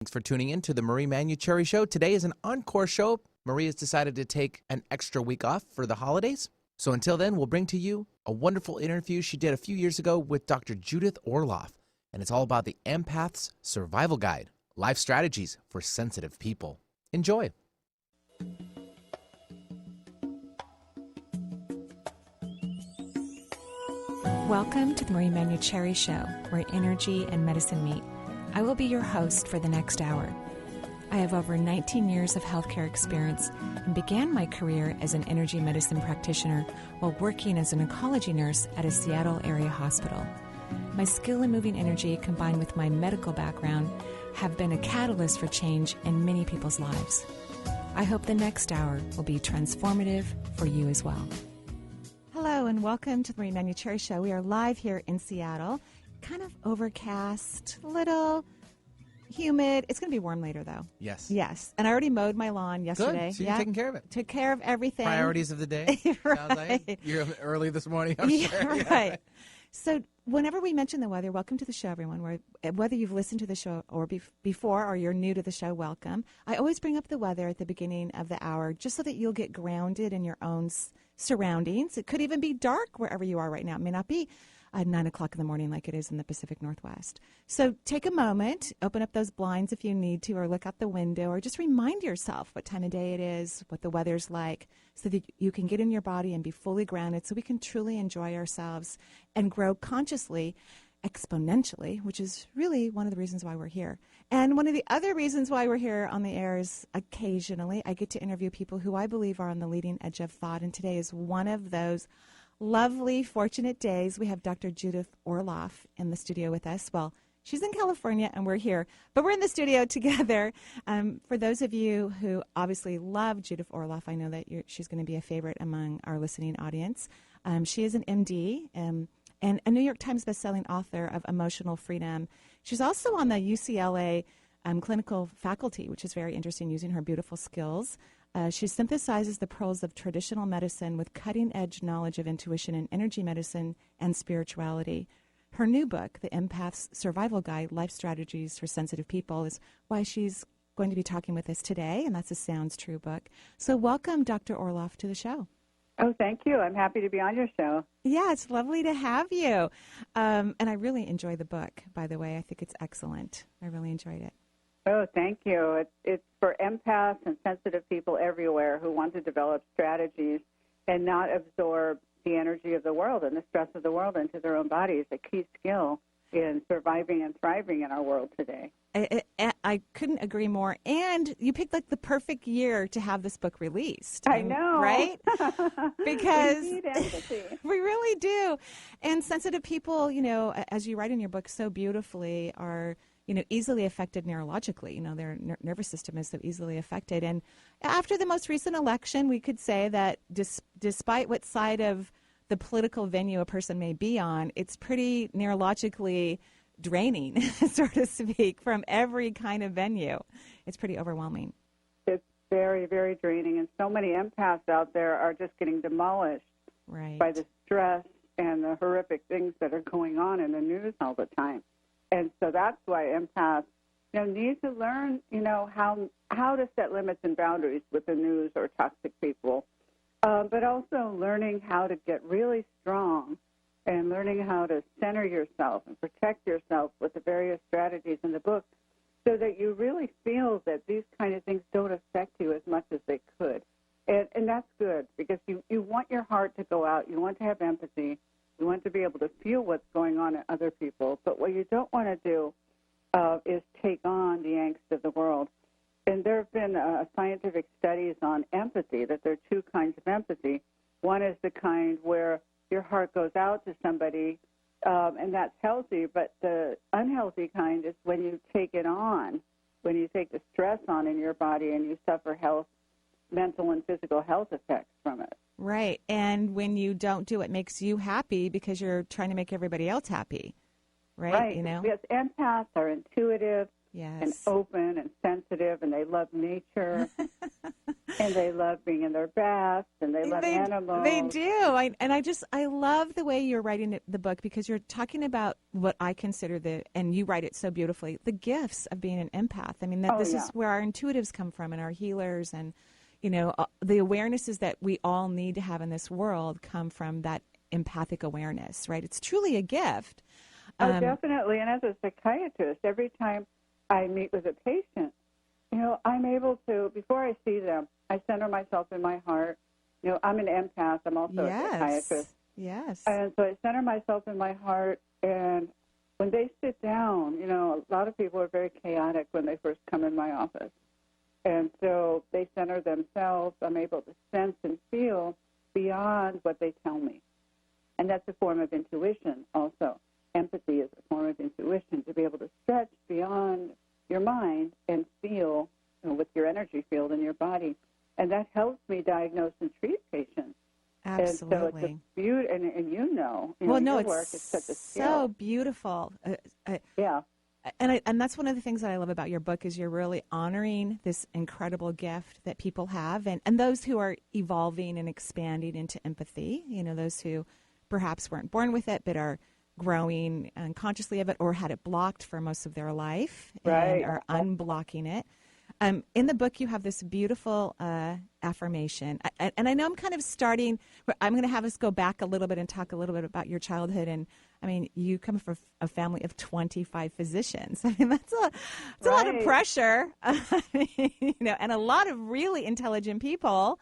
Thanks for tuning in to the Marie Manuchehri Show. Today is an encore show. Marie has decided to take an extra week off for the holidays. So until then, we'll bring to you a wonderful interview she did a few years ago with Dr. Judith Orloff. And it's all about the Empath's Survival Guide, Life Strategies for Sensitive People. Enjoy. Welcome to the Marie Manuchehri Show, where energy and medicine meet. I will be your host for the next hour. I have over 19 years of healthcare experience and began my career as an energy medicine practitioner while working as an oncology nurse at a Seattle area hospital. My skill in moving energy combined with my medical background have been a catalyst for change in many people's lives. I hope the next hour will be transformative for you as well. Hello and welcome to the Marie Manuchehri Show. We are live here in Seattle. Kind of overcast, a little humid. It's going to be warm later, though. Yes. Yes. And I already mowed my lawn yesterday. Good. So you're taking care of it. Took care of everything. Priorities of the day. Right. Sounds like you're early this morning, I'm sure. Right. So whenever we mention the weather, welcome to the show, everyone. Whether you've listened to the show or before or you're new to the show, welcome. I always bring up the weather at the beginning of the hour just so that you'll get grounded in your own surroundings. It could even be dark wherever you are right now. It may not be 9 o'clock in the morning like it is in the Pacific Northwest. So take a moment, open up those blinds if you need to, or look out the window, or just remind yourself what time of day it is, what the weather's like, so that you can get in your body and be fully grounded so we can truly enjoy ourselves and grow consciously, exponentially, which is really one of the reasons why we're here. And one of the other reasons why we're here on the air is occasionally I get to interview people who I believe are on the leading edge of thought, and today is one of those lovely, fortunate days. We have Dr. Judith Orloff in the studio with us. Well, she's in California and we're here, but we're in the studio together. For those of you who obviously love Judith Orloff, I know that she's going to be a favorite among our listening audience. She is an MD and a New York Times bestselling author of Emotional Freedom. She's also on the UCLA clinical faculty, which is very interesting, using her beautiful skills. She synthesizes the pearls of traditional medicine with cutting-edge knowledge of intuition and energy medicine and spirituality. Her new book, The Empath's Survival Guide, Life Strategies for Sensitive People, is why she's going to be talking with us today, and that's a Sounds True book. So welcome, Dr. Orloff, to the show. Oh, thank you. I'm happy to be on your show. Yeah, it's lovely to have you. And I really enjoy the book, by the way. I think it's excellent. I really enjoyed it. Oh, thank you. It's for empaths and sensitive people everywhere who want to develop strategies and not absorb the energy of the world and the stress of the world into their own bodies, a key skill in surviving and thriving in our world today. I couldn't agree more. And you picked like the perfect year to have this book released. I know. Right? Because we need empathy. We really do. And sensitive people, as you write in your book so beautifully, are easily affected neurologically. Their nervous system is so easily affected. And after the most recent election, we could say that despite what side of the political venue a person may be on, it's pretty neurologically draining, so to speak, from every kind of venue. It's pretty overwhelming. It's very, very draining. And so many empaths out there are just getting demolished by the stress and the horrific things that are going on in the news all the time. And so that's why empaths, need to learn, how to set limits and boundaries with the news or toxic people, but also learning how to get really strong and learning how to center yourself and protect yourself with the various strategies in the book so that you really feel that these kind of things don't affect you as much as they could. And that's good because you want your heart to go out. You want to have empathy. You want to be able to feel what's going on in other people. But what you don't want to do is take on the angst of the world. And there have been scientific studies on empathy, that there are two kinds of empathy. One is the kind where your heart goes out to somebody, and that's healthy. But the unhealthy kind is when you take it on, when you take the stress on in your body and you suffer mental and physical health effects from it. Right. And when you don't do it makes you happy because you're trying to make everybody else happy. Right. Yes, empaths are intuitive yes. and open and sensitive, and they love nature. And they love being in their baths, and they love animals. They do. I love the way you're writing the book, because you're talking about what I consider and you write it so beautifully, the gifts of being an empath. I mean, this is where our intuitives come from and our healers, and, the awarenesses that we all need to have in this world come from that empathic awareness, right? It's truly a gift. Oh, definitely. And as a psychiatrist, every time I meet with a patient, I'm able to, before I see them, I center myself in my heart. I'm an empath. I'm also a psychiatrist. Yes. And so I center myself in my heart. And when they sit down, a lot of people are very chaotic when they first come in my office. And so they center themselves. I'm able to sense and feel beyond what they tell me. And that's a form of intuition also. Empathy is a form of intuition, to be able to stretch beyond your mind and feel with your energy field in your body. And that helps me diagnose and treat patients. Absolutely. And so it's a and your work is such a skill. So beautiful. Yeah. And that's one of the things that I love about your book, is you're really honoring this incredible gift that people have, and those who are evolving and expanding into empathy, those who perhaps weren't born with it but are growing unconsciously of it, or had it blocked for most of their life, and are unblocking it. In the book, you have this beautiful affirmation. And I know I'm kind of starting, I'm going to have us go back a little bit and talk a little bit about your childhood. And, I mean, you come from a family of 25 physicians. I mean, that's a lot of pressure, and a lot of really intelligent people.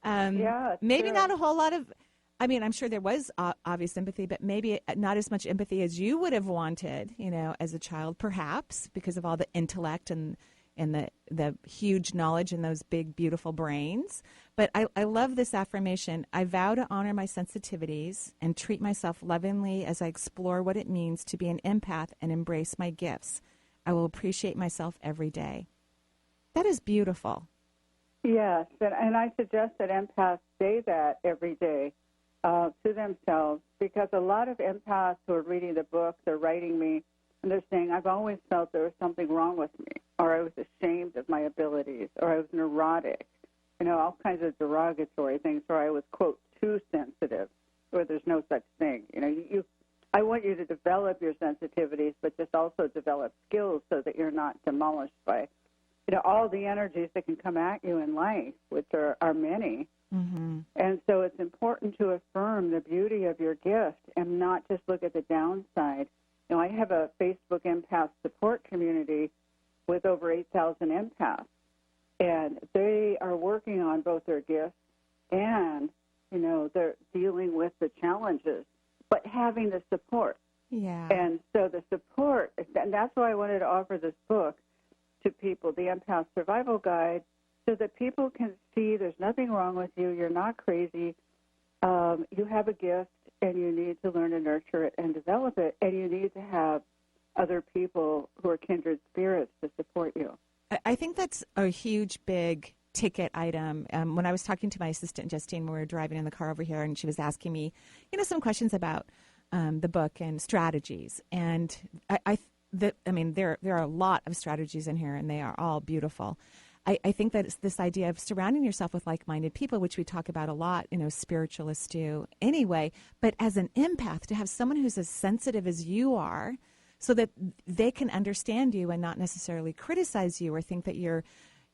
Maybe not a whole lot of, I'm sure there was obvious empathy, but maybe not as much empathy as you would have wanted, as a child, perhaps, because of all the intellect and the huge knowledge in those big, beautiful brains. But I love this affirmation. I vow to honor my sensitivities and treat myself lovingly as I explore what it means to be an empath and embrace my gifts. I will appreciate myself every day. That is beautiful. Yes, and I suggest that empaths say that every day to themselves, because a lot of empaths who are reading the book, they're writing me, and they're saying, I've always felt there was something wrong with me, or I was ashamed of my abilities, or I was neurotic, all kinds of derogatory things, or I was, quote, too sensitive, or there's no such thing. I want you to develop your sensitivities, but just also develop skills so that you're not demolished by, all the energies that can come at you in life, which are many. Mm-hmm. And so it's important to affirm the beauty of your gift and not just look at the downside. I have a Facebook empath support community with over 8,000 empaths, and they are working on both their gifts and, they're dealing with the challenges, but having the support. Yeah. And so the support, and that's why I wanted to offer this book to people, the Empath Survival Guide, so that people can see there's nothing wrong with you, you're not crazy, you have a gift, and you need to learn to nurture it and develop it, and you need to have other people who are kindred spirits to support you. I think that's a huge, big ticket item. When I was talking to my assistant, Justine, when we were driving in the car over here, and she was asking me, some questions about the book and strategies. And there are a lot of strategies in here, and they are all beautiful. I think that it's this idea of surrounding yourself with like-minded people, which we talk about a lot, spiritualists do anyway. But as an empath, to have someone who's as sensitive as you are, so that they can understand you and not necessarily criticize you or think that you're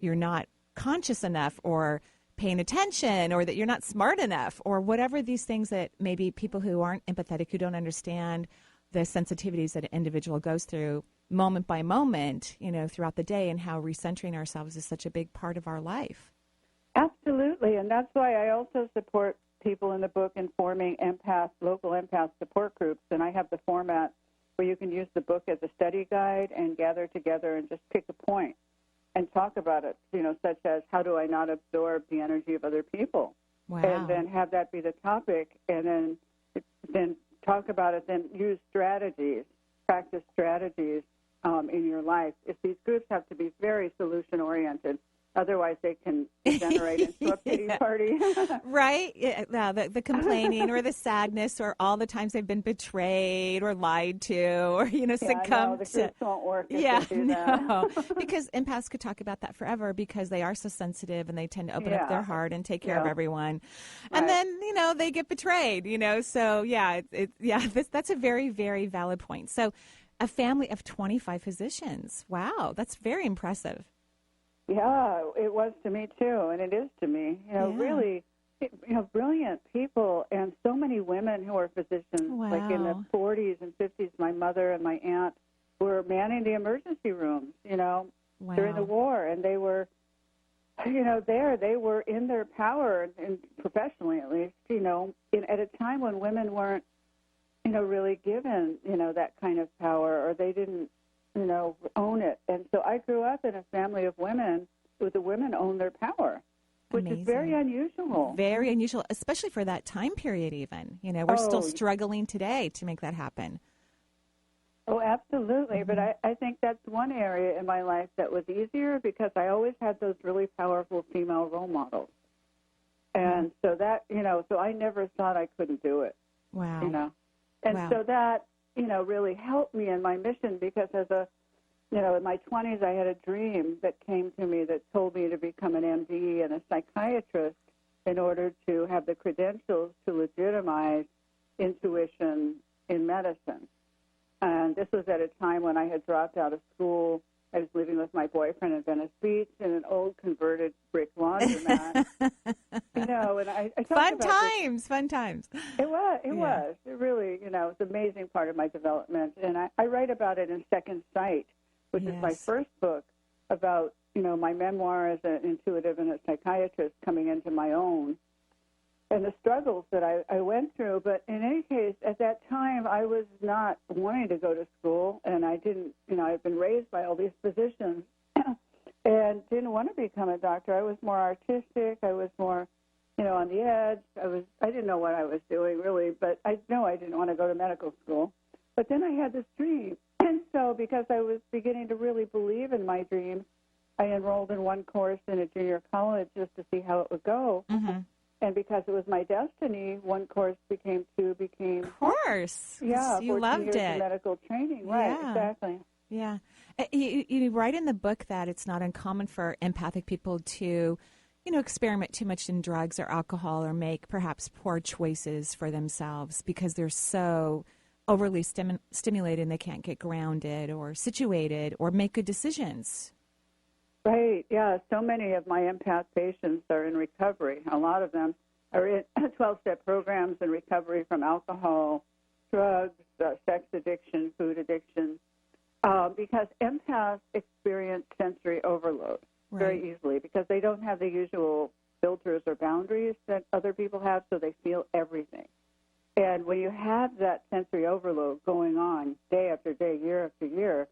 not conscious enough or paying attention, or that you're not smart enough, or whatever these things that maybe people who aren't empathetic, who don't understand the sensitivities that an individual goes through moment by moment, throughout the day, and how recentering ourselves is such a big part of our life. Absolutely, and that's why I also support people in the book in forming local empath support groups, and I have the format where you can use the book as a study guide and gather together and just pick a point and talk about it, such as, how do I not absorb the energy of other people? Wow. And then have that be the topic, and then talk about it, then use strategies, practice strategies in your life. If these groups have to be very solution-oriented, Otherwise, they can degenerate into a pity party. Right? Yeah, the complaining or the sadness or all the times they've been betrayed or lied to or, succumbed the to. groups won't work if they do that. No. Because empaths could talk about that forever because they are so sensitive and they tend to open up their heart and take care of everyone. And then, they get betrayed, So, that's a very, very valid point. So a family of 25 physicians. Wow, that's very impressive. Yeah, it was to me too, and it is to me. Really, brilliant people, and so many women who are physicians. Wow. Like in the 40s and 50s, my mother and my aunt were manning the emergency rooms. During the war, and they were, they were in their power, and professionally at least, at a time when women weren't, really given, that kind of power, or they didn't, own it. And so I grew up in a family of women where the women own their power, which is very unusual. Very unusual, especially for that time period even. We're still struggling today to make that happen. Oh, absolutely. Mm-hmm. But I think that's one area in my life that was easier because I always had those really powerful female role models. And so that, so I never thought I couldn't do it. Wow. And so that, really helped me in my mission because as in my 20s, I had a dream that came to me that told me to become an MD and a psychiatrist in order to have the credentials to legitimize intuition in medicine. And this was at a time when I had dropped out of school. I was living with my boyfriend in Venice Beach in an old converted brick laundromat. And I fun times. It was. It really, it's an amazing part of my development. And I write about it in Second Sight, which is my first book about, my memoir as an intuitive and a psychiatrist coming into my own and the struggles that I went through. But in any case, at that time, I was not wanting to go to school, and I didn't, I've been raised by all these physicians and didn't want to become a doctor. I was more artistic. I was more, on the edge. I didn't know what I was doing, really, but I know I didn't want to go to medical school. But then I had this dream. And so because I was beginning to really believe in my dream, I enrolled in one course in a junior college just to see how it would go. Mm-hmm. And because it was my destiny, one course became two, Of course. Yeah, you 14 loved years it. of medical training. Right, exactly. Yeah. You write in the book that it's not uncommon for empathic people to, experiment too much in drugs or alcohol or make perhaps poor choices for themselves because they're so overly stimulated and they can't get grounded or situated or make good decisions. Right, yeah. So many of my empath patients are in recovery. A lot of them are in 12-step programs in recovery from alcohol, drugs, sex addiction, food addiction, because empaths experience sensory overload very easily because they don't have the usual filters or boundaries that other people have, so they feel everything. And when you have that sensory overload going on day after day, year after year,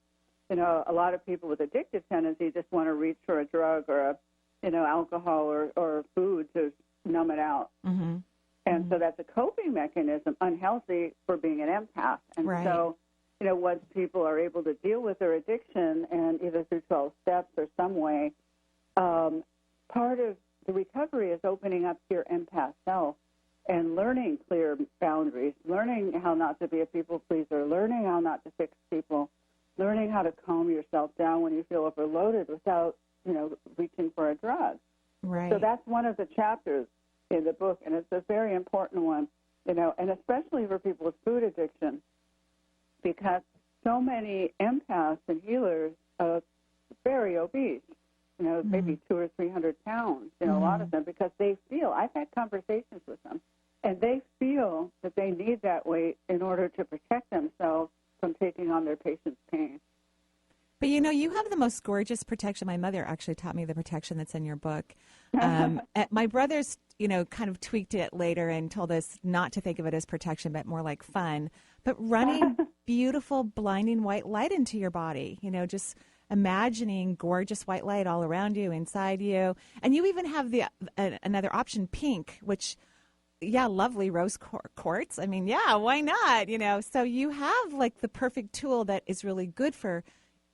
a lot of people with addictive tendencies just want to reach for a drug or alcohol or food to numb it out. Mm-hmm. And so that's a coping mechanism, unhealthy for being an empath. And so, once people are able to deal with their addiction and either through 12 steps or some way, part of the recovery is opening up to your empath self and learning clear boundaries, learning how not to be a people pleaser, learning how not to fix people, learning how to calm yourself down when you feel overloaded without, reaching for a drug. Right. So that's one of the chapters in the book, and it's a very important one, and especially for people with food addiction, because so many empaths and healers are very obese, maybe 200 or 300 pounds, a lot of them, because they feel, I've had conversations with them, and they feel that they need that weight in order to protect themselves from taking on their patient's pain. But, you have the most gorgeous protection. My mother actually taught me the protection that's in your book. My brothers, kind of tweaked it later and told us not to think of it as protection, but more like fun. But running beautiful, blinding white light into your body, just imagining gorgeous white light all around you, inside you. And you even have the another option, pink, which... Yeah, lovely rose quartz. I mean, yeah, why not? So you have like the perfect tool that is really good for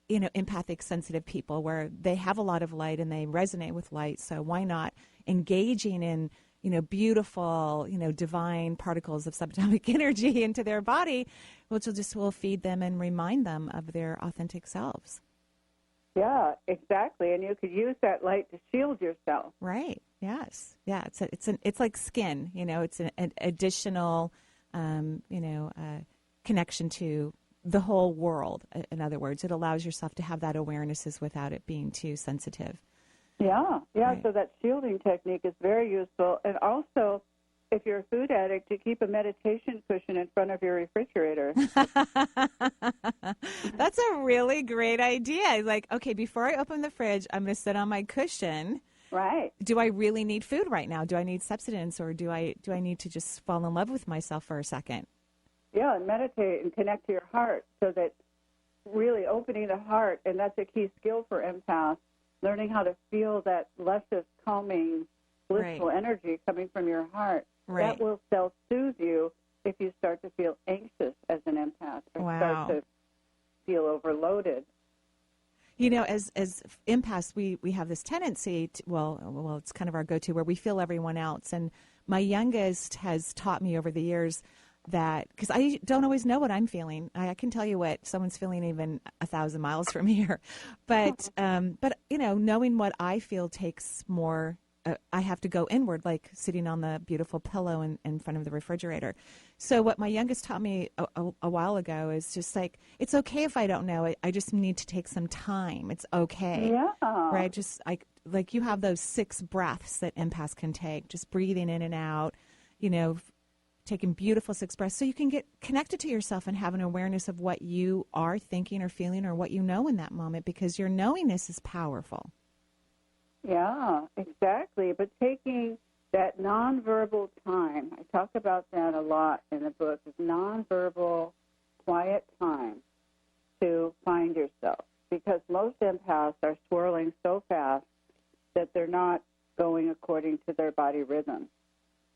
empathic, sensitive people where they have a lot of light and they resonate with light. So why not engaging in, beautiful, divine particles of subatomic energy into their body, which will feed them and remind them of their authentic selves. Yeah, exactly. And you could use that light to shield yourself. Right. Yes. Yeah. It's like skin. It's an additional, connection to the whole world. In other words, it allows yourself to have that awarenesses without it being too sensitive. Yeah. Right. So that shielding technique is very useful. And also, if you're a food addict, to keep a meditation cushion in front of your refrigerator. That's a really great idea. Like, okay, before I open the fridge, I'm going to sit on my cushion. Right. Do I really need food right now? Do I need substance, or do I need to just fall in love with myself for a second? Yeah, and meditate and connect to your heart, so that really opening the heart, and that's a key skill for empaths, learning how to feel that luscious, calming, blissful energy coming from your heart. Right. That will self-soothe you if you start to feel anxious as an empath, or start to feel overloaded. As empaths, we have this tendency to, well, it's kind of our go-to, where we feel everyone else. And my youngest has taught me over the years that, because I don't always know what I'm feeling. I can tell you what someone's feeling even 1,000 miles from here. But knowing what I feel takes more. I have to go inward, like sitting on the beautiful pillow in front of the refrigerator. So what my youngest taught me a while ago is just like, it's okay if I don't know it. I just need to take some time. It's okay. Yeah. Right? Just like you have those 6 breaths that empaths can take, just breathing in and out, taking beautiful 6 breaths, so you can get connected to yourself and have an awareness of what you are thinking or feeling or what you know in that moment, because your knowingness is powerful. Yeah, exactly. But taking that nonverbal time, I talk about that a lot in the book, is nonverbal, quiet time to find yourself. Because most empaths are swirling so fast that they're not going according to their body rhythm.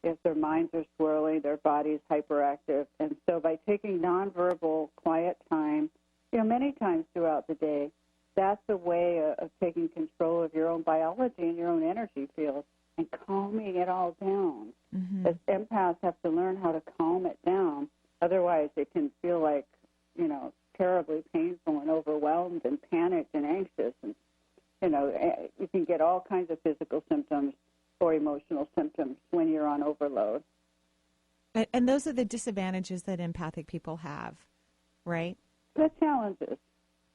If their minds are swirling, their body's hyperactive. And so by taking nonverbal, quiet time, many times throughout the day, that's a way of taking control of your own biology and your own energy field and calming it all down. Mm-hmm. As empaths have to learn how to calm it down. Otherwise, it can feel like, terribly painful and overwhelmed and panicked and anxious. And, you can get all kinds of physical symptoms or emotional symptoms when you're on overload. And those are the disadvantages that empathic people have, right? The challenges.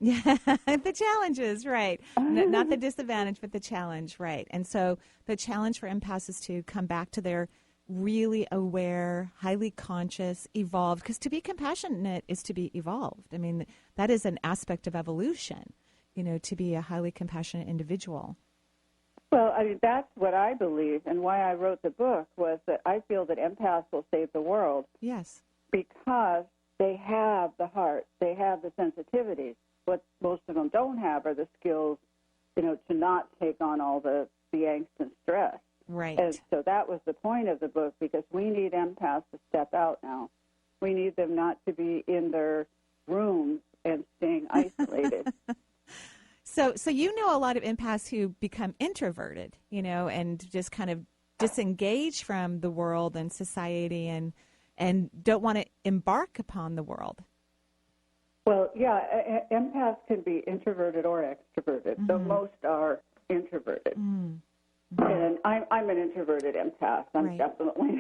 Yeah, the challenges, right. Not the disadvantage, but the challenge, right. And so the challenge for empaths is to come back to their really aware, highly conscious, evolved, because to be compassionate is to be evolved. I mean, that is an aspect of evolution, to be a highly compassionate individual. Well, that's what I believe, and why I wrote the book was that I feel that empaths will save the world. Yes. Because they have the heart, they have the sensitivities. What most of them don't have are the skills, to not take on all the angst and stress. Right. And so that was the point of the book, because we need empaths to step out now. We need them not to be in their rooms and staying isolated. So you know a lot of empaths who become introverted, and just kind of disengage from the world and society and don't want to embark upon the world. Well, yeah, empaths can be introverted or extroverted, so most are introverted. Mm-hmm. And I'm an introverted empath. I'm definitely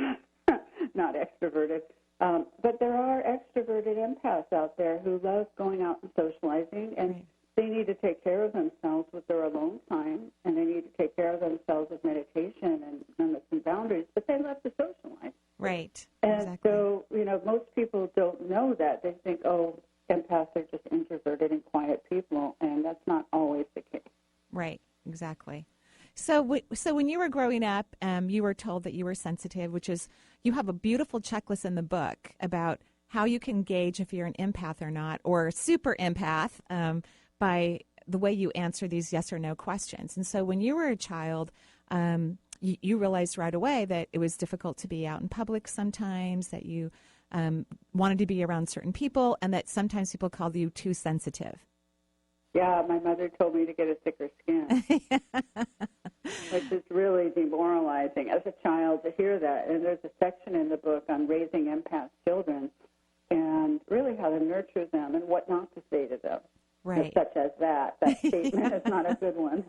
not extroverted. But there are extroverted empaths out there who love going out and socializing, and they need to take care of themselves with their alone time, and they need to take care of themselves with meditation and limits and boundaries, but they love to socialize. Right. And exactly. so, most people don't know that. They think, empaths are just introverted and quiet people, and that's not always the case. Right, exactly. So when you were growing up, you were told that you were sensitive, which is, you have a beautiful checklist in the book about how you can gauge if you're an empath or not, or a super empath, by the way you answer these yes or no questions. And so when you were a child, you realized right away that it was difficult to be out in public sometimes, that you wanted to be around certain people, and that sometimes people called you too sensitive. Yeah, my mother told me to get a thicker skin, which is really demoralizing as a child to hear that. And there's a section in the book on raising empath children and really how to nurture them and what not to say to them. Right. Such as that. That statement is not a good one.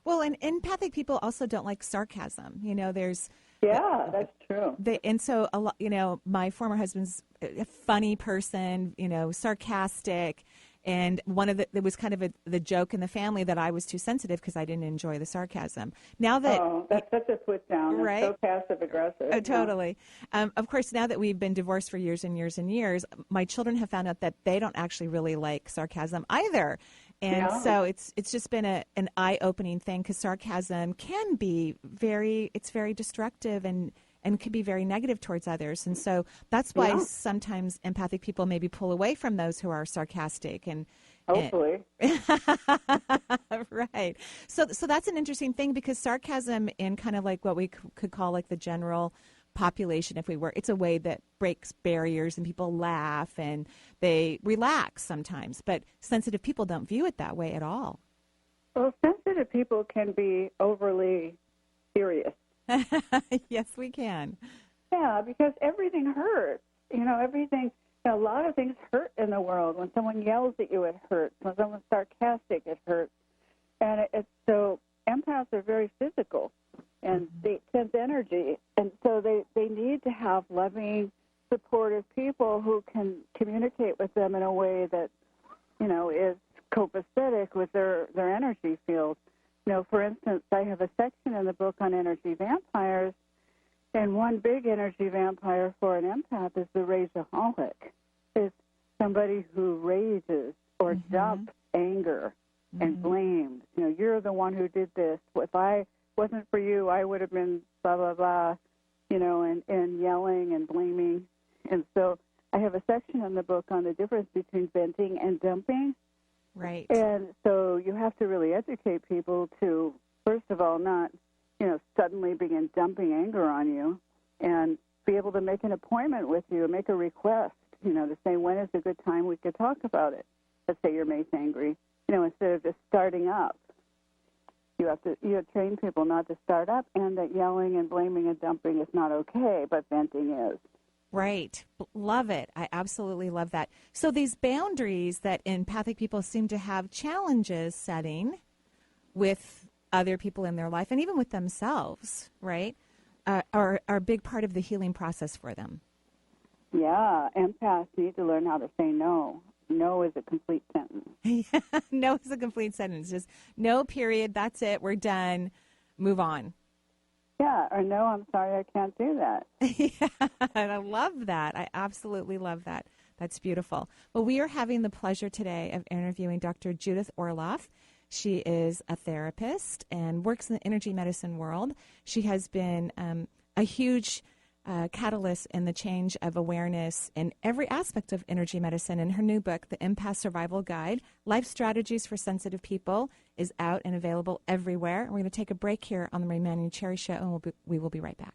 Well, and empathic people also don't like sarcasm. There's... Yeah, that's true. And so, a lot, my former husband's a funny person, sarcastic. And it was kind of the joke in the family that I was too sensitive because I didn't enjoy the sarcasm. Now that that's such a put down, right? It's so passive aggressive. Oh, totally. Of course, now that we've been divorced for years and years and years, my children have found out that they don't actually really like sarcasm either. And so it's just been an eye-opening thing because sarcasm can be very destructive and can be very negative towards others. And so that's why sometimes empathic people maybe pull away from those who are sarcastic. Hopefully. Right. So that's an interesting thing because sarcasm in kind of like what we could call like the general population, it's a way that breaks barriers and people laugh and they relax sometimes. But sensitive people don't view it that way at all. Well, sensitive people can be overly serious. Yes, we can. Yeah, because everything hurts. A lot of things hurt in the world. When someone yells at you, it hurts. When someone's sarcastic, it hurts. And so empaths are very physical, and they sense energy. And so they need to have loving, supportive people who can communicate with them in a way that, is copacetic with their energy field. For instance, I have a section in the book on energy vampires, and one big energy vampire for an empath is the rageaholic. It's somebody who rages or dumps anger and blames. You're the one who did this. If I wasn't for you, I would have been blah, blah, blah, and yelling and blaming. And so I have a section in the book on the difference between venting and dumping. Right. And so you have to really educate people to, first of all, not, suddenly begin dumping anger on you and be able to make an appointment with you, make a request, to say, when is a good time we could talk about it? Let's say your mate's angry, instead of just starting up. You have to train people not to start up, and that yelling and blaming and dumping is not okay, but venting is. Right. Love it. I absolutely love that. So these boundaries that empathic people seem to have challenges setting with other people in their life and even with themselves, right, are a big part of the healing process for them. Yeah. Empaths need to learn how to say no. No is a complete sentence. No is a complete sentence. Just no, period. That's it. We're done. Move on. Yeah, or no, I'm sorry, I can't do that. Yeah, and I love that. I absolutely love that. That's beautiful. Well, we are having the pleasure today of interviewing Dr. Judith Orloff. She is a therapist and works in the energy medicine world. She has been a huge catalyst in the change of awareness in every aspect of energy medicine. And her new book, The Empath Survival Guide, Life Strategies for Sensitive People, is out and available everywhere. And we're going to take a break here on the Manuchehri Show, and we will be right back.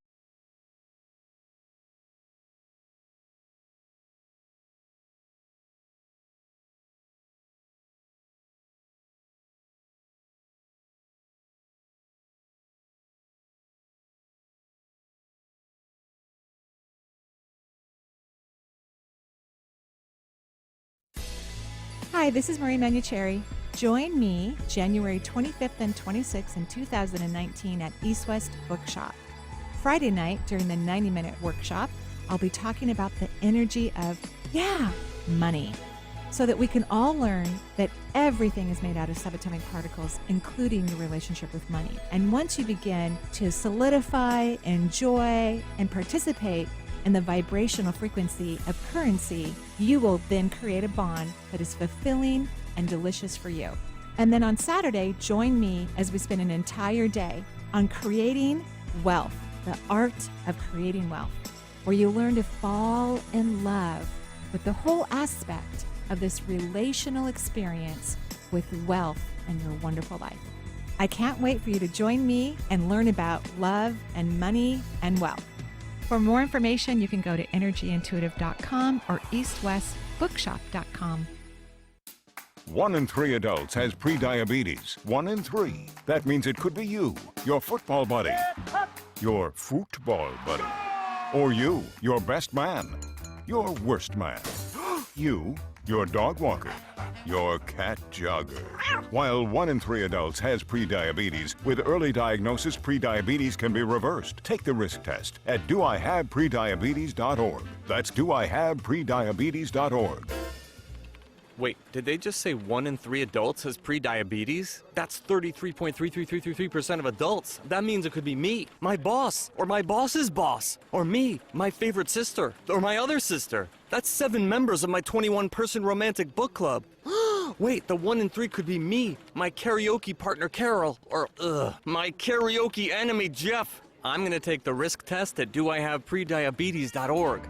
Hi, this is Marie Manuchehri. Join me January 25th and 26th in 2019 at East West Bookshop. Friday night during the 90-minute workshop, I'll be talking about the energy of, money, so that we can all learn that everything is made out of subatomic particles, including your relationship with money. And once you begin to solidify, enjoy, and participate in the vibrational frequency of currency, you will then create a bond that is fulfilling and delicious for you. And then on Saturday, join me as we spend an entire day on creating wealth, the art of creating wealth, where you learn to fall in love with the whole aspect of this relational experience with wealth and your wonderful life. I can't wait for you to join me and learn about love and money and wealth. For more information, you can go to energyintuitive.com or eastwestbookshop.com. 1 in 3 adults has prediabetes. 1 in 3. That means it could be you, your football buddy, your football buddy, or you, your best man, your worst man, you, your dog walker, your cat jogger. While 1 in 3 adults has prediabetes, with early diagnosis, prediabetes can be reversed. Take the risk test at doihaveprediabetes.org. That's doihaveprediabetes.org. Wait, did they just say 1 in 3 adults has prediabetes? That's 33.33333% of adults. That means it could be me, my boss, or my boss's boss, or me, my favorite sister, or my other sister. That's 7 members of my 21-person romantic book club. Wait, the 1 in 3 could be me, my karaoke partner Carol, or my karaoke enemy Jeff. I'm gonna take the risk test at doihaveprediabetes.org.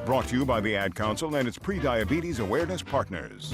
Brought to you by the Ad Council and its Prediabetes Awareness Partners.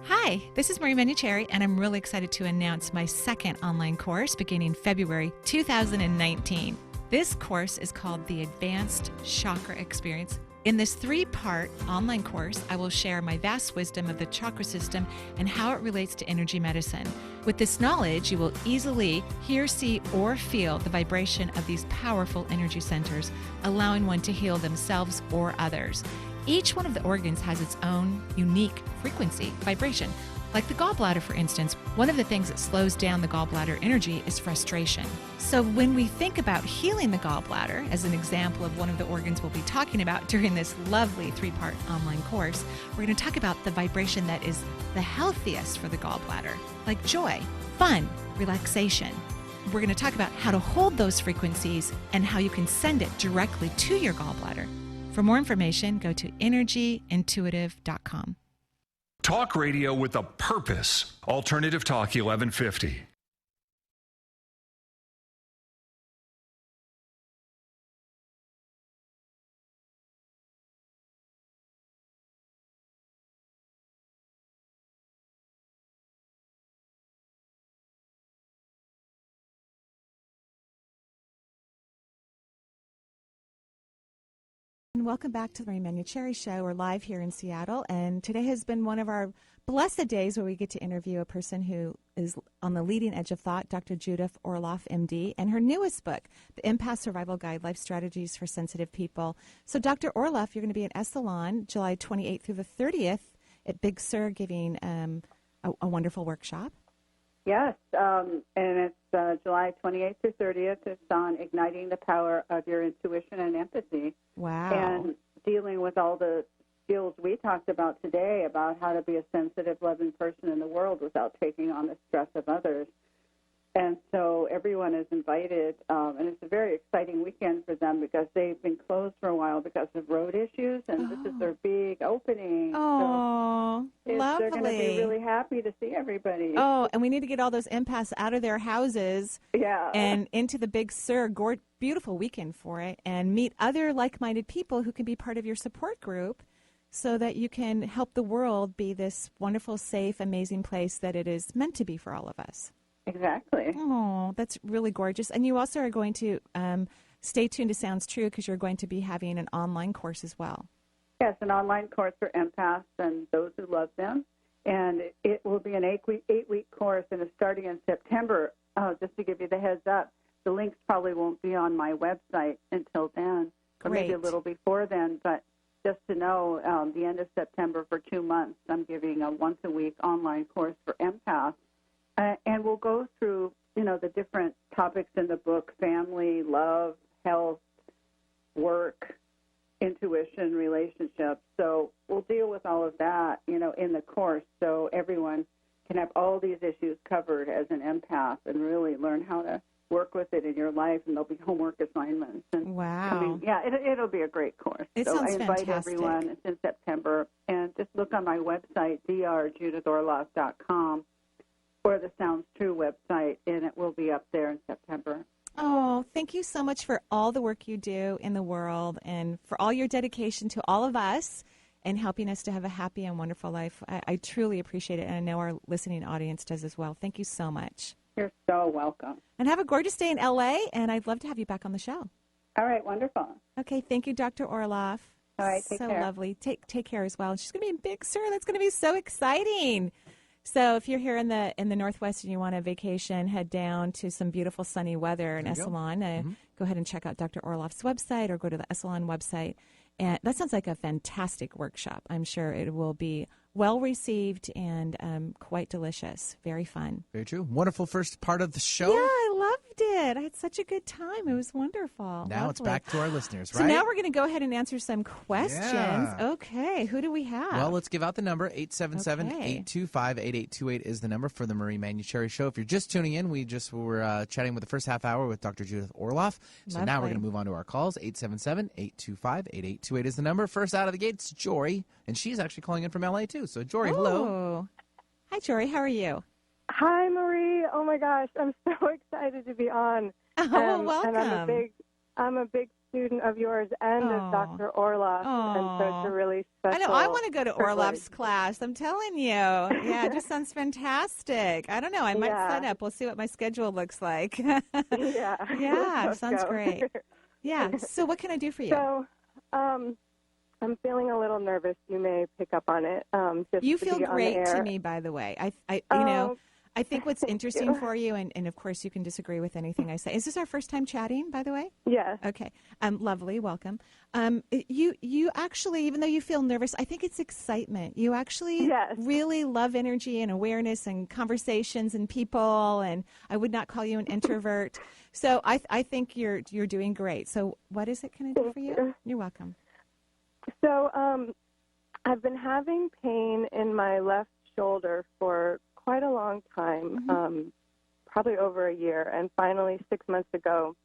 Hi, this is Marie Manuchehri, and I'm really excited to announce my second online course beginning February 2019. This course is called the Advanced Chakra Experience. In this 3-part online course, I will share my vast wisdom of the chakra system and how it relates to energy medicine. With this knowledge, you will easily hear, see, or feel the vibration of these powerful energy centers, allowing one to heal themselves or others. Each one of the organs has its own unique frequency, vibration. Like the gallbladder, for instance, one of the things that slows down the gallbladder energy is frustration. So when we think about healing the gallbladder, as an example of one of the organs we'll be talking about during this lovely 3-part online course, we're going to talk about the vibration that is the healthiest for the gallbladder, like joy, fun, relaxation. We're going to talk about how to hold those frequencies and how you can send it directly to your gallbladder. For more information, go to energyintuitive.com. Talk radio with a purpose. Alternative Talk 1150. And welcome back to the Marie Manuchehri Show. We're live here in Seattle, and today has been one of our blessed days where we get to interview a person who is on the leading edge of thought, Dr. Judith Orloff, MD, and her newest book, The Empath Survival Guide, Life Strategies for Sensitive People. So, Dr. Orloff, you're going to be in Esalen, July 28th through the 30th at Big Sur, giving a wonderful workshop. Yes, and it's July 28th through 30th. It's on igniting the power of your intuition and empathy. Wow. And dealing with all the skills we talked about today about how to be a sensitive, loving person in the world without taking on the stress of others. And so everyone is invited, and it's a very exciting weekend for them because they've been closed for a while because of road issues, and this is their big opening. Oh, so lovely. They're going to be really happy to see everybody. Oh, and we need to get all those empaths out of their houses and into the Big Sur. Beautiful weekend for it, and meet other like-minded people who can be part of your support group so that you can help the world be this wonderful, safe, amazing place that it is meant to be for all of us. Exactly. Oh, that's really gorgeous. And you also are going to stay tuned to Sounds True because you're going to be having an online course as well. Yes, an online course for empaths and those who love them. And it will be an 8-week course, and it's starting in September. Just to give you the heads up, the links probably won't be on my website until then, or maybe a little before then. But just to know, the end of September for 2 months, I'm giving a once-a-week online course for empaths. And we'll go through, the different topics in the book: family, love, health, work, intuition, relationships. So we'll deal with all of that, in the course so everyone can have all these issues covered as an empath and really learn how to work with it in your life, and there'll be homework assignments. And wow. It'll be a great course. So I invite fantastic. everyone. It's in September. And just look on my website, drjudithorloff.com. or the Sounds True website, and it will be up there in September. Oh, thank you so much for all the work you do in the world and for all your dedication to all of us and helping us to have a happy and wonderful life. I truly appreciate it, and I know our listening audience does as well. Thank you so much. You're so welcome. And have a gorgeous day in L.A., and I'd love to have you back on the show. All right, wonderful. Okay, thank you, Dr. Orloff. All right, take care. So lovely. Take care as well. She's going to be in Big Sur. That's going to be so exciting. So if you're here in the Northwest and you want a vacation, head down to some beautiful sunny weather in Esalen. Go ahead and check out Dr. Orloff's website or go to the Esalen website. And that sounds like a fantastic workshop. I'm sure it will be well received and quite delicious. Very fun. Very true. Wonderful first part of the show. Yeah, I loved it. I had such a good time. It was wonderful. Now it's back to our listeners, right? So now we're going to go ahead and answer some questions. Yeah. Okay, who do we have? Well, let's give out the number. 877-825-8828 is the number for the Marie Manuchehri Show. If you're just tuning in, we were chatting with the first half hour with Dr. Judith Orloff. So now we're going to move on to our calls. 877-825-8828 is the number. First out of the gate, it's Jory, and she's actually calling in from L.A. too. So, Jory, hello. Hi, Jory. How are you? Hi, Marie. Oh, my gosh. I'm so excited to be on. Welcome. And I'm a big student of yours and of Dr. Orloff. And so it's a really special I know. I want to go to privilege. Orloff's class. I'm telling you. Yeah, it just sounds fantastic. I don't know. I might sign up. We'll see what my schedule looks like. Yeah, sounds great. Yeah. So what can I do for you? So I'm feeling a little nervous. You may pick up on it. You feel great to me, by the way. I think what's interesting for you, and of course you can disagree with anything I say. Is this our first time chatting, by the way? Yes. Okay. Lovely. Welcome. You actually, even though you feel nervous, I think it's excitement. You actually really love energy and awareness and conversations and people, and I would not call you an introvert. So I think you're doing great. So what is it can I do for you? You're welcome. So I've been having pain in my left shoulder for quite a long time, probably over a year. And finally, 6 months ago,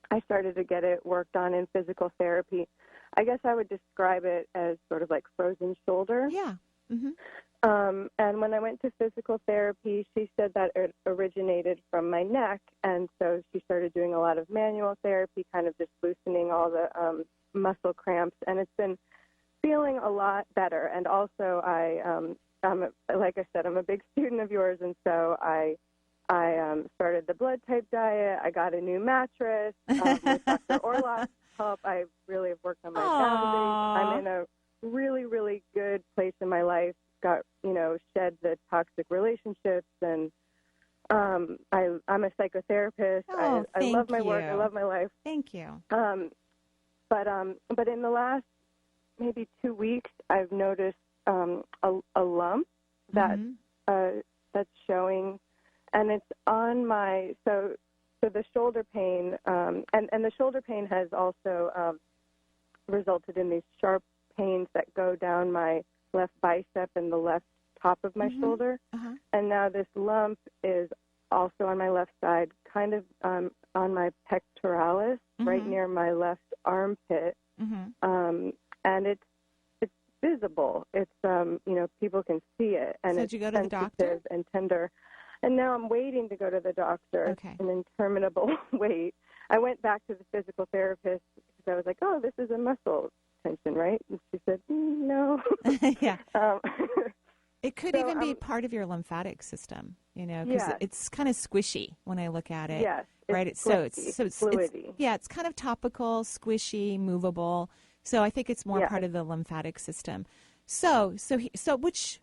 I started to get it worked on in physical therapy. I guess I would describe it as sort of like frozen shoulder. Yeah. And when I went to physical therapy, she said that it originated from my neck. And so she started doing a lot of manual therapy, kind of just loosening all the muscle cramps. And it's been feeling a lot better. And also like I said, I'm a big student of yours, and so I started the blood type diet. I got a new mattress. With Dr. Orloff's help, I really have worked on my boundaries. I'm in a really, really good place in my life. Got, shed the toxic relationships, and I'm a psychotherapist. I love my work. I love my life. Thank you. But in the last maybe 2 weeks, I've noticed a lump that's showing, and it's on my so the shoulder pain, and the shoulder pain has also resulted in these sharp pains that go down my left bicep and the left top of my shoulder, and now this lump is also on my left side, kind of on my pectoralis, right near my left armpit, and it's visible. It's people can see it, and so it's did you go to the doctor? sensitive and tender. And now I'm waiting to go to the doctor. Okay. It's an interminable wait. I went back to the physical therapist because I was like, "Oh, this is a muscle tension, right?" And she said, "No." Yeah. It could even be part of your lymphatic system, because it's kind of squishy when I look at it. Yes. Right. It's fluidy. It's kind of topical, squishy, movable. So I think it's more part of the lymphatic system. So which,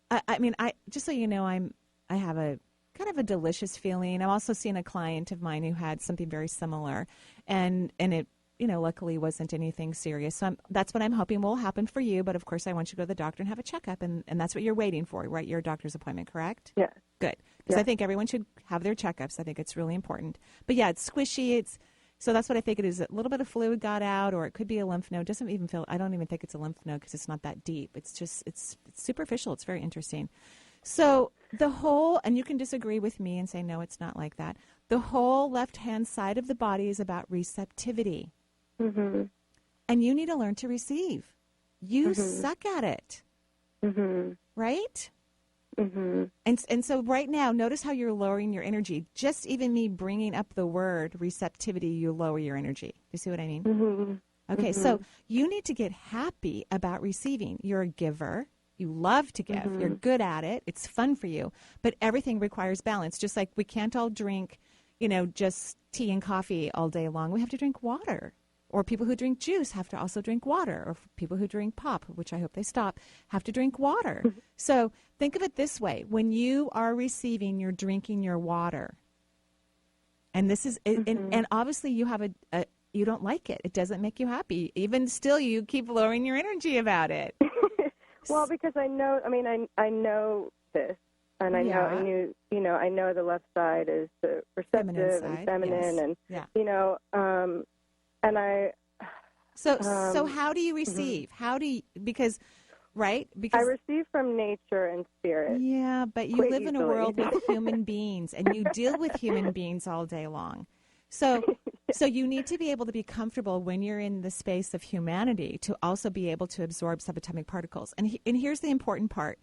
I just so you know, I have a kind of a delicious feeling. I'm also seeing a client of mine who had something very similar, and it, luckily wasn't anything serious. So that's what I'm hoping will happen for you. But of course, I want you to go to the doctor and have a checkup, and that's what you're waiting for, right? Your doctor's appointment, correct? Yeah. Good, because I think everyone should have their checkups. I think it's really important. But yeah, it's squishy. So that's what I think it is. A little bit of fluid got out, or it could be a lymph node. I don't even think it's a lymph node because it's not that deep. It's superficial. It's very interesting. So the whole, and you can disagree with me and say, no, it's not like that. The whole left-hand side of the body is about receptivity. And you need to learn to receive. You suck at it. Right? And so right now, notice how you're lowering your energy. Just even me bringing up the word receptivity, you lower your energy. Do you see what I mean? Okay, so you need to get happy about receiving. You're a giver. You love to give. You're good at it. It's fun for you. But everything requires balance. Just like we can't all drink, just tea and coffee all day long. We have to drink water. Or people who drink juice have to also drink water. Or people who drink pop, which I hope they stop, have to drink water. So think of it this way. When you are receiving, you're drinking your water. And this is, and obviously you have you don't like it. It doesn't make you happy. Even still, you keep lowering your energy about it. Well, because I know this. And I know the left side is the receptive and feminine, yes. And I. So how do you receive? Because I receive from nature and spirit. Yeah, but you live in a world with human beings, and you deal with human beings all day long. So you need to be able to be comfortable when you're in the space of humanity to also be able to absorb subatomic particles. And here's the important part,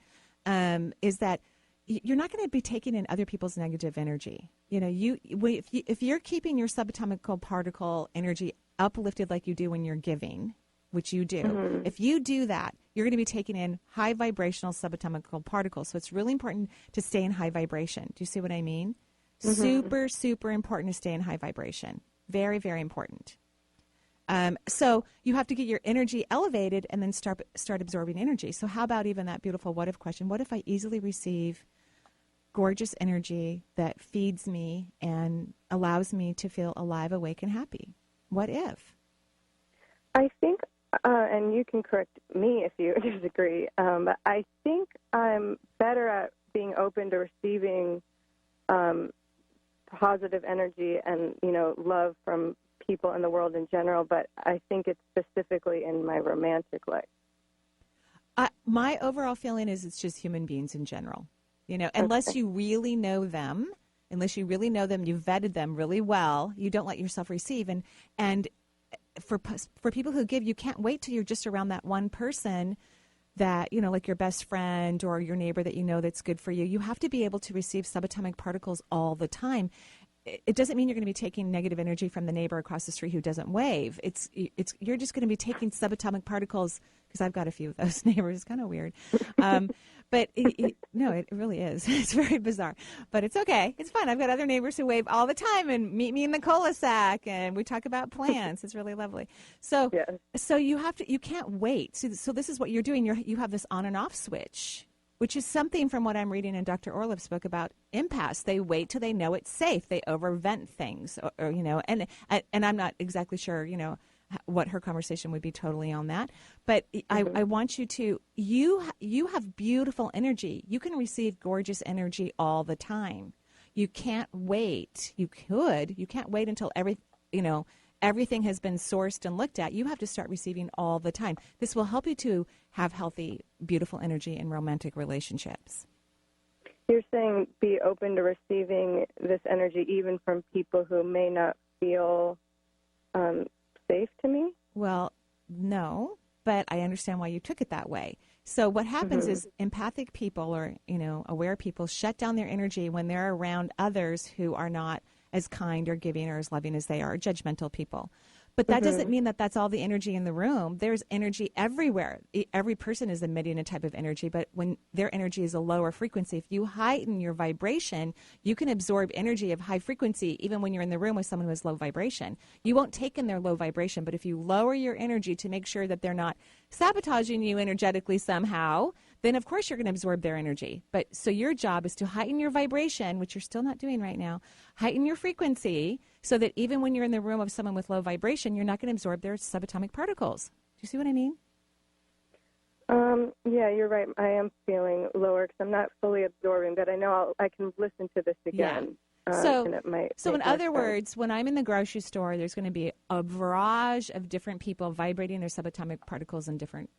is that you're not going to be taking in other people's negative energy. If you're keeping your subatomic particle energy uplifted like you do when you're giving, which you do, if you do that, you're going to be taking in high vibrational subatomic particles. So it's really important to stay in high vibration. Do you see what I mean? Super, super important to stay in high vibration. Very, very important. So you have to get your energy elevated and then start absorbing energy. So how about even that beautiful what if question? What if I easily receive gorgeous energy that feeds me and allows me to feel alive, awake, and happy? What if? I think, and you can correct me if you disagree, but I think I'm better at being open to receiving positive energy and, love from people in the world in general, but I think it's specifically in my romantic life. My overall feeling is it's just human beings in general. Unless you really know them, you've vetted them really well, you don't let yourself receive. And for people who give, you can't wait till you're just around that one person that, like your best friend or your neighbor that that's good for you. You have to be able to receive subatomic particles all the time. It doesn't mean you're going to be taking negative energy from the neighbor across the street who doesn't wave. You're just going to be taking subatomic particles, because I've got a few of those neighbors. It's kind of weird. But it really is. It's very bizarre. But it's okay. It's fun. I've got other neighbors who wave all the time and meet me in the cul-de-sac, and we talk about plants. It's really lovely. So you can't wait. So this is what you're doing. You have this on and off switch, which is something from what I'm reading in Dr. Orloff's book about empaths. They wait till they know it's safe. They overvent things, or and I'm not exactly sure, what her conversation would be totally on that. But I want you to, you have beautiful energy. You can receive gorgeous energy all the time. You can't wait. You can't wait until everything has been sourced and looked at. You have to start receiving all the time. This will help you to have healthy, beautiful energy in romantic relationships. You're saying be open to receiving this energy even from people who may not feel safe to me? Well, no, but I understand why you took it that way. So what happens is empathic people or, aware people shut down their energy when they're around others who are not as kind or giving or as loving as they are, judgmental people. But that doesn't mean that that's all the energy in the room. There's energy everywhere. Every person is emitting a type of energy, but when their energy is a lower frequency, if you heighten your vibration, you can absorb energy of high frequency even when you're in the room with someone who has low vibration. You won't take in their low vibration, but if you lower your energy to make sure that they're not sabotaging you energetically somehow, then of course you're going to absorb their energy. But so your job is to heighten your vibration, which you're still not doing right now, heighten your frequency so that even when you're in the room of someone with low vibration, you're not going to absorb their subatomic particles. Do you see what I mean? Yeah, you're right. I am feeling lower because I'm not fully absorbing, but I know I can listen to this again. Yeah. So in other words, when I'm in the grocery store, there's going to be a barrage of different people vibrating their subatomic particles in different,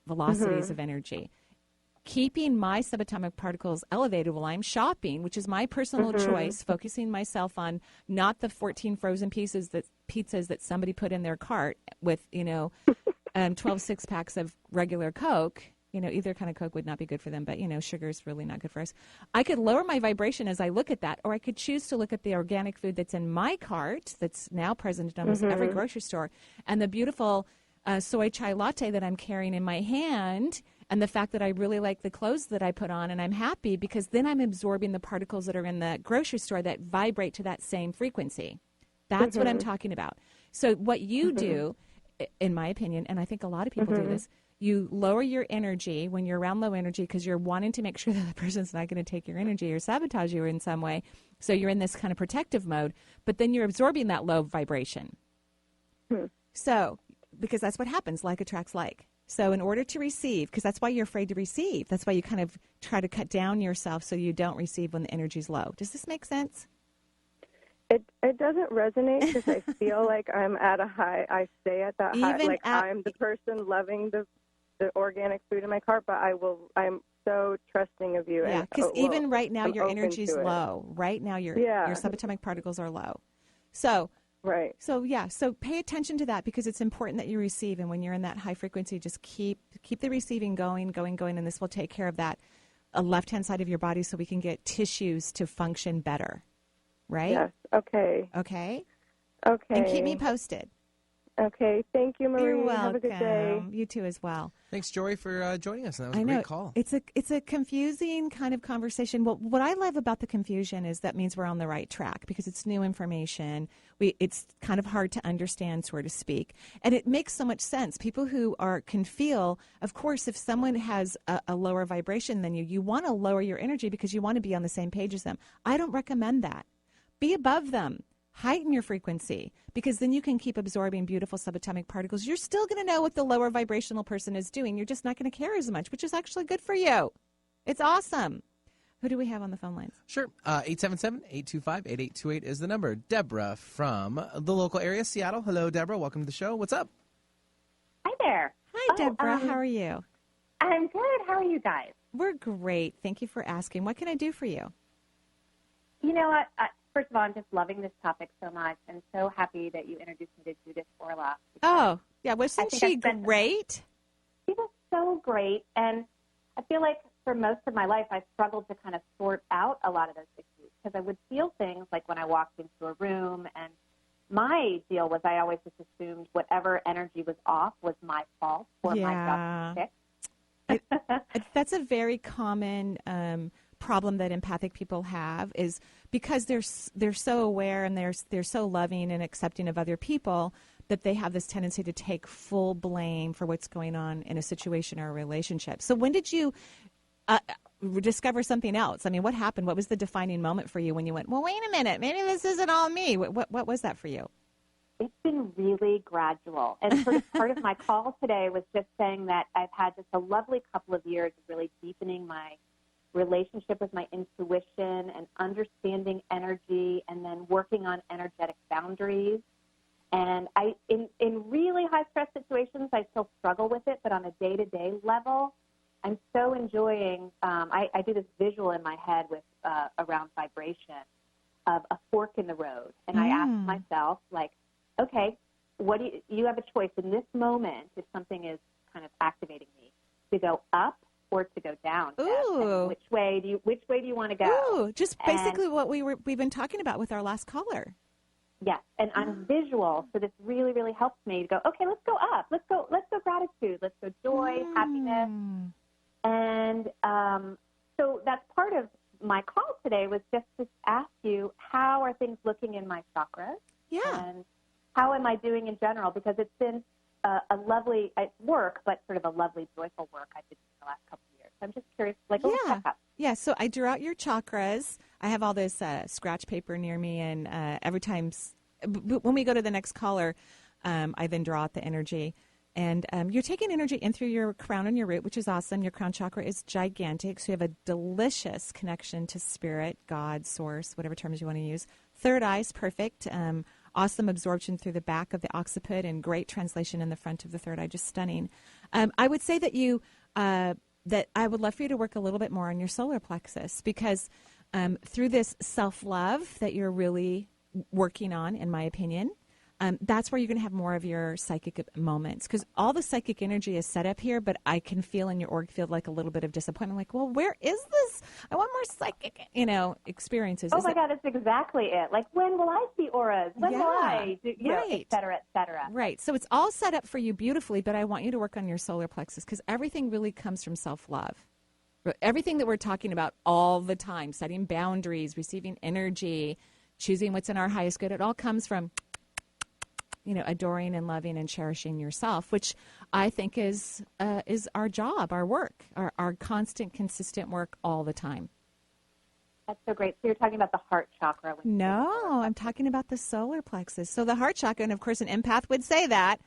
velocities of energy. Keeping my subatomic particles elevated while I'm shopping, which is my personal choice, focusing myself on not the 14 frozen pizzas that somebody put in their cart with, 12 six-packs of regular Coke. Either kind of Coke would not be good for them, but, sugar is really not good for us. I could lower my vibration as I look at that, or I could choose to look at the organic food that's in my cart that's now present in almost every grocery store, and the beautiful soy chai latte that I'm carrying in my hand, and the fact that I really like the clothes that I put on, and I'm happy because then I'm absorbing the particles that are in the grocery store that vibrate to that same frequency. That's what I'm talking about. So what you do, in my opinion, and I think a lot of people do this, you lower your energy when you're around low energy because you're wanting to make sure that the person's not going to take your energy or sabotage you in some way. So you're in this kind of protective mode, but then you're absorbing that low vibration. So, because that's what happens, like attracts like. So in order to receive, because that's why you're afraid to receive, that's why you kind of try to cut down yourself so you don't receive when the energy's low. Does this make sense? It doesn't resonate because I feel like I'm at a high. I stay at that high. Like I'm the person loving the organic food in my cart, but I'm so trusting of you. Yeah, because even right now your energy's low. Right now your subatomic particles are low. So right. So so pay attention to that because it's important that you receive, and when you're in that high frequency, just keep the receiving going, and this will take care of that left-hand side of your body so we can get tissues to function better. Right? Yes. Okay. Okay. Okay. And keep me posted. Okay. Thank you, Marie. You're welcome. Have a good day. You too as well. Thanks, Jory, for joining us. That was a great call. It's a confusing kind of conversation. Well, what I love about the confusion is that means we're on the right track because it's new information. It's kind of hard to understand, so to speak. And it makes so much sense. People who can feel, of course, if someone has a lower vibration than you want to lower your energy because you want to be on the same page as them. I don't recommend that. Be above them. Heighten your frequency because then you can keep absorbing beautiful subatomic particles. You're still going to know what the lower vibrational person is doing. You're just not going to care as much, which is actually good for you. It's awesome. Who do we have on the phone lines? Sure. 877-825-8828 is the number. Deborah from the local area, Seattle. Hello, Deborah. Welcome to the show. What's up? Hi there. Hi, Deborah. How are you? I'm good. How are you guys? We're great. Thank you for asking. What can I do for you? You know what? First of all, I'm just loving this topic so much and so happy that you introduced me to Judith Orloff. Oh, yeah. Wasn't she great? She was so great. And I feel like for most of my life, I struggled to kind of sort out a lot of those issues because I would feel things like when I walked into a room. And my deal was I always just assumed whatever energy was off was my fault or my job to fix. That's a very common problem that empathic people have is because they're so aware and they're so loving and accepting of other people that they have this tendency to take full blame for what's going on in a situation or a relationship. So when did you discover something else? I mean, what happened? What was the defining moment for you when you went, well, wait a minute, maybe this isn't all me? What was that for you? It's been really gradual. And sort of part of my call today was just saying that I've had just a lovely couple of years of really deepening my relationship with my intuition and understanding energy and then working on energetic boundaries. And in really high stress situations, I still struggle with it, but on a day-to-day level, I'm so enjoying, I do this visual in my head with around vibration of a fork in the road. And I ask myself, like, okay, what you have a choice in this moment if something is kind of activating me to go up or to go down. Ooh. Which way do you want to go? Ooh, just basically what we've been talking about with our last caller. Yes, and I'm visual, so this really, really helps me to go, okay, let's go up. Let's go gratitude. Let's go joy, happiness. And so that's part of my call today was just to ask you, how are things looking in my chakras? Yeah. And how am I doing in general? Because it's been a lovely work, but sort of a lovely, joyful work I've been doing the last couple of years. So I'm just curious, like, a checkup. Yeah, so I drew out your chakras. I have all this scratch paper near me, and every time, when we go to the next caller, I then draw out the energy. And you're taking energy in through your crown and your root, which is awesome. Your crown chakra is gigantic, so you have a delicious connection to spirit, God, source, whatever terms you want to use. Third eye's perfect. Awesome absorption through the back of the occiput and great translation in the front of the third eye, just stunning. I would say that that I would love for you to work a little bit more on your solar plexus because through this self-love that you're really working on, in my opinion, that's where you're going to have more of your psychic moments because all the psychic energy is set up here, but I can feel in your org field like a little bit of disappointment, like, well, where is this? I want more psychic, experiences. Oh, my God, that's exactly it. Like, when will I see auras? When will I do, et cetera, et cetera. Right. So it's all set up for you beautifully, but I want you to work on your solar plexus because everything really comes from self-love. Everything that we're talking about all the time, setting boundaries, receiving energy, choosing what's in our highest good. It all comes from, adoring and loving and cherishing yourself, which I think is our job, our work, our constant, consistent work all the time. That's so great. So you're talking about the heart chakra. No, I'm talking about the solar plexus. So the heart chakra, and of course an empath would say that,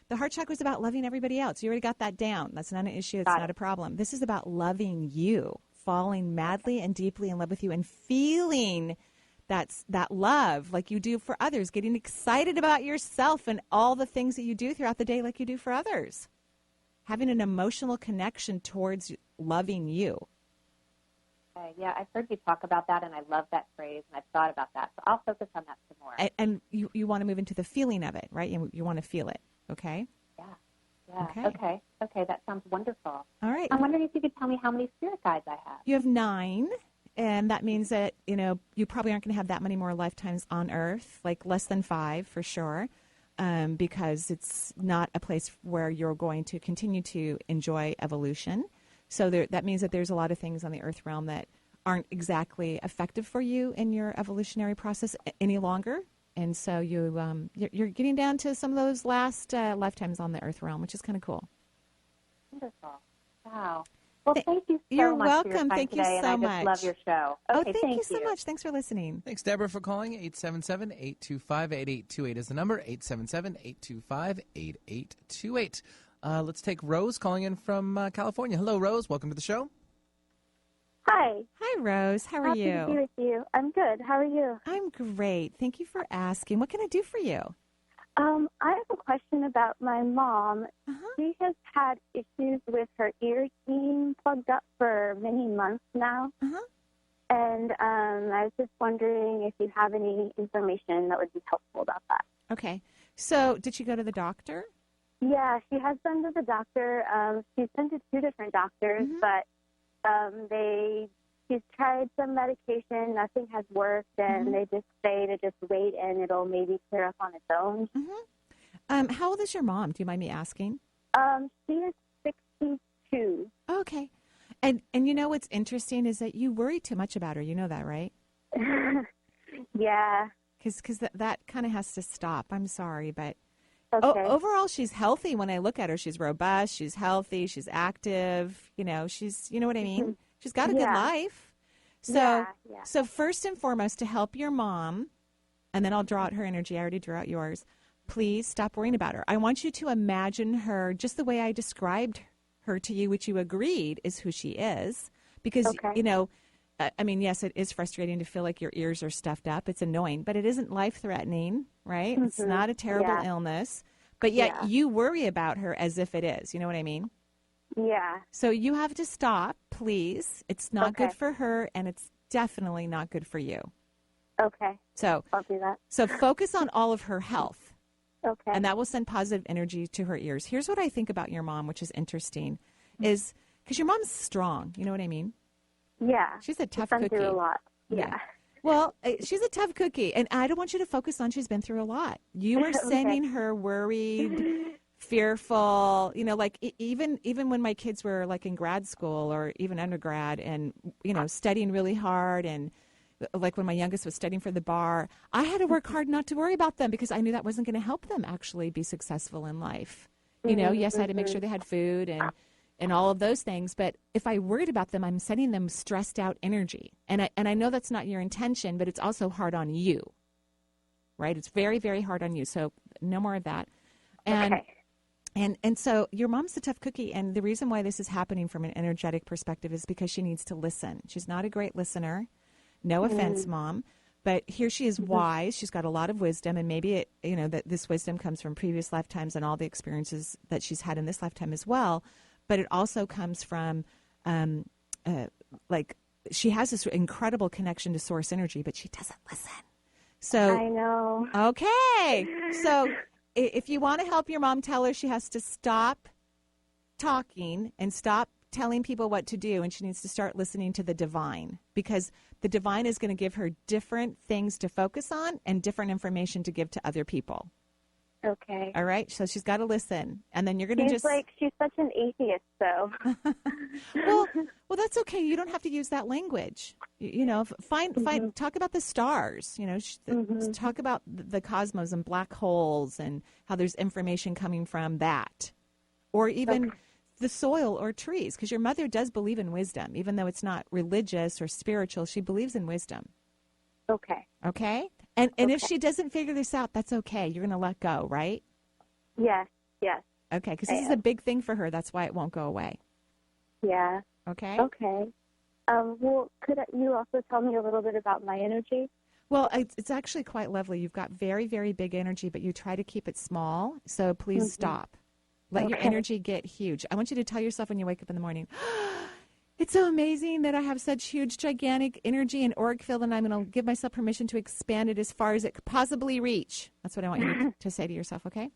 the heart chakra is about loving everybody else. You already got that down. That's not an issue. It's not a problem. This is about loving you, falling madly and deeply in love with you, and feeling that love like you do for others, getting excited about yourself and all the things that you do throughout the day like you do for others. Having an emotional connection towards loving you. Okay, yeah, I've heard you talk about that, and I love that phrase, and I've thought about that. So I'll focus on that some more. And you want to move into the feeling of it, right? You want to feel it, okay? Yeah. Okay, that sounds wonderful. All right. I'm wondering if you could tell me how many spirit guides I have. You have 9, and that means that, you probably aren't going to have that many more lifetimes on Earth, like less than 5 for sure, because it's not a place where you're going to continue to enjoy evolution. So that means that there's a lot of things on the Earth realm that aren't exactly effective for you in your evolutionary process any longer. And so you're getting down to some of those last lifetimes on the Earth realm, which is kind of cool. Wonderful. Wow. Well, thank you so You're much welcome. for your time Thank today, you so and I much. just love your show. Okay, thank you so much. Thanks for listening. Thanks, Deborah, for calling. 877-825-8828 is the number, 877-825-8828. Let's take Rose calling in from California. Hello, Rose. Welcome to the show. Hi. Hi, Rose. How are you? Happy to be with you. I'm good. How are you? I'm great. Thank you for asking. What can I do for you? I have a question about my mom. She has had issues with her ears being plugged up for many months now. And I was just wondering if you have any information that would be helpful about that. Okay. So did she go to the doctor? Yeah, she has been to the doctor. She's been to 2 different doctors, but she's tried some medication. Nothing has worked, and they just say to just wait, and it'll maybe clear up on its own. How old is your mom? Do you mind me asking? She is 62. Okay. And you know what's interesting is that you worry too much about her. You know that, right? Yeah. Because that kind of has to stop. I'm sorry, but overall she's healthy. When I look at her, she's robust, she's healthy, she's active. You know what I mean? She's got a good life. So first and foremost, to help your mom, and then I'll draw out her energy. I already drew out yours. Please stop worrying about her. I want you to imagine her just the way I described her to you, which you agreed is who she is. Because, yes, it is frustrating to feel like your ears are stuffed up. It's annoying, but it isn't life-threatening, right? It's not a terrible illness. But yet you worry about her as if it is. You know what I mean? Yeah. So you have to stop, please. It's not good for her, and it's definitely not good for you. Okay. So I'll do that. So focus on all of her health. Okay. And that will send positive energy to her ears. Here's what I think about your mom, which is interesting, is because your mom's strong. You know what I mean? Yeah. She's a tough been cookie. Through a lot. Yeah. Well, she's a tough cookie, and I don't want you to focus on she's been through a lot. You are sending her worried, fearful, even when my kids were like in grad school or even undergrad and, studying really hard, and like when my youngest was studying for the bar, I had to work hard not to worry about them because I knew that wasn't going to help them actually be successful in life. Yes, I had to make sure they had food and all of those things. But if I worried about them, I'm sending them stressed out energy. And I know that's not your intention, but it's also hard on you, right? It's very, very hard on you. So no more of that. And so your mom's a tough cookie. And the reason why this is happening from an energetic perspective is because she needs to listen. She's not a great listener. No offense, Mom. But here she is wise. She's got a lot of wisdom. And maybe, that this wisdom comes from previous lifetimes and all the experiences that she's had in this lifetime as well. But it also comes from, she has this incredible connection to source energy, but she doesn't listen. So I know. Okay. So if you want to help your mom, tell her she has to stop talking and stop telling people what to do, and she needs to start listening to the divine, because the divine is going to give her different things to focus on and different information to give to other people. Okay. All right. So she's got to listen. And then you're going to she's such an atheist, though. well, that's okay. You don't have to use that language. Talk about the stars, talk about the cosmos and black holes and how there's information coming from that. Or even the soil or trees, because your mother does believe in wisdom. Even though it's not religious or spiritual, she believes in wisdom. Okay. Okay? And if she doesn't figure this out, that's okay. You're going to let go, right? Yes. Okay, because this is a big thing for her. That's why it won't go away. Yeah. Okay? Okay. Well, could you also tell me a little bit about my energy? Well, it's actually quite lovely. You've got very, very big energy, but you try to keep it small, so please stop. Let your energy get huge. I want you to tell yourself when you wake up in the morning, it's so amazing that I have such huge, gigantic energy and auric field, and I'm going to give myself permission to expand it as far as it could possibly reach. That's what I want you to say to yourself, okay?